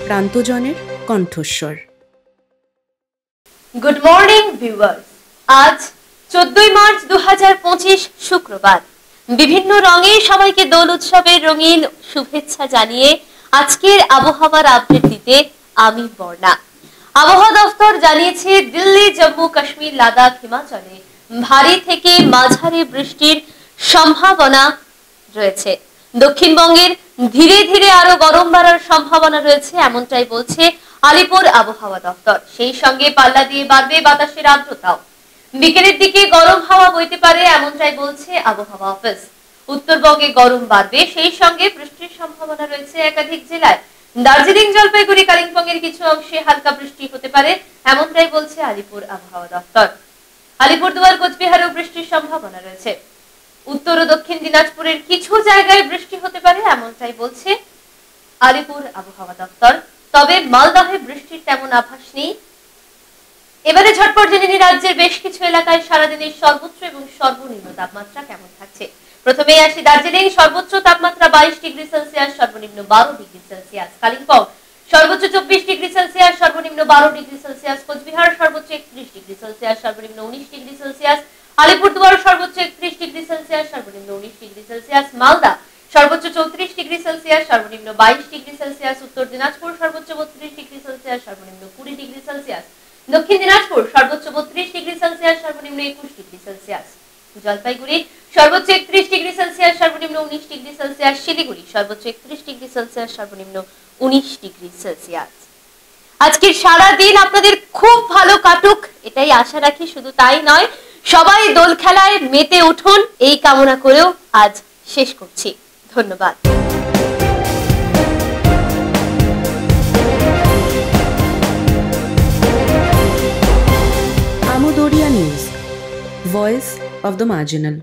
প্রান্তজনের কণ্ঠস্বর। Good morning viewers, আজ 14 March 2025 শুক্রবার। বিভিন্ন রঙে সবাইকে দোল উৎসবের রঙিন শুভেচ্ছা জানিয়ে আজকের আবহাওয়ার আপডেট দিতে আমি বর্ণা। আবহাওয়া দফতর জানিয়েছে দিল্লি, জম্মু কাশ্মীর, লাদাখ, হিমাচলে ভারী থেকে মাঝারি বৃষ্টির সম্ভাবনা রয়েছে। দক্ষিণবঙ্গের ধীরে ধীরে আরো গরম বাড়ার সম্ভাবনা রয়েছে, এমনটাই বলছে আলিপুর আবহাওয়া দফতর। সেই সঙ্গে পাল্লা দিয়ে বাড়বে বাতাসের আর্দ্রতাও। বিকেলের দিকে গরম হাওয়া বইতে পারে, এমনটাই বলছে আবহাওয়া অফিস। উত্তরবঙ্গে গরম বাড়বে, সেই সঙ্গে বৃষ্টির সম্ভাবনা রয়েছে একাধিক জেলায়। দার্জিলিং, জলপাইগুড়ি, কালিম্পং এর কিছু অংশে হালকা বৃষ্টি হতে পারে, এমনটাই বলছে আলিপুর আবহাওয়া দফতর। আলিপুরদুয়ার, কোচবিহারেও বৃষ্টির সম্ভাবনা রয়েছে। উত্তর ও দক্ষিণ দিনাজপুরের কিছু জায়গায় বৃষ্টি হতে পারে, এমনটাই বলছে আলিপুর আবহাওয়া দপ্তর। তবে মালদহে বৃষ্টির তেমন আভাস নেই। এবারে ঝটপট জেনে নিই রাজ্যের বেশ কিছু এলাকায় সারাদিনের সর্বোচ্চ এবং সর্বনিম্ন তাপমাত্রা কেমন থাকছে। প্রথমেই আসি দার্জিলিং। সর্বোচ্চ তাপমাত্রা 22 ডিগ্রি সেলসিয়াস, সর্বনিম্ন 12 ডিগ্রি সেলসিয়াস। কালিম্পং সর্বোচ্চ 24 ডিগ্রি সেলসিয়াস, সর্বনিম্ন 12 ডিগ্রি সেলসিয়াস। কোচবিহার সর্বোচ্চ 31 ডিগ্রি সেলসিয়াস, সর্বনিম্ন 19 ডিগ্রি সেলসিয়াস। আলিপুরদুয়ার সর্বোচ্চ 31 ডিগ্রি সেলসিয়াস, সর্বনিম্ন 19 ডিগ্রি সেলসিয়াস। মালদা সর্বোচ্চ 34 ডিগ্রি সেলসিয়াস, সর্বনিম্ন 22 ডিগ্রি সেলসিয়াস। উত্তর দিনাজপুর সর্বোচ্চ 32 ডিগ্রি সেলসিয়াস, সর্বনিম্ন 20 ডিগ্রি সেলসিয়াস। দক্ষিণ দিনাজপুর সর্বোচ্চ 32 ডিগ্রি সেলসিয়াস, সর্বনিম্ন 21 ডিগ্রি সেলসিয়াস। জলপাইগুড়ি সর্বোচ্চ 31 ডিগ্রি সেলসিয়াস, সর্বনিম্ন 19 ডিগ্রি সেলসিয়াস। শিলিগুড়ি সর্বোচ্চ 31 ডিগ্রি সেলসিয়াস, সর্বনিম্ন 19 ডিগ্রি সেলসিয়াস। আজকের সারা দিন আপনাদের খুব ভালো কাটুক, এটাই আশা রাখি। শুধু তাই নয়, সবাই দোল খেলায় মেতে উঠুন, এই কামনা করেও আজ শেষ করছি। ধন্যবাদ। Amodariya news, voice of the marginal.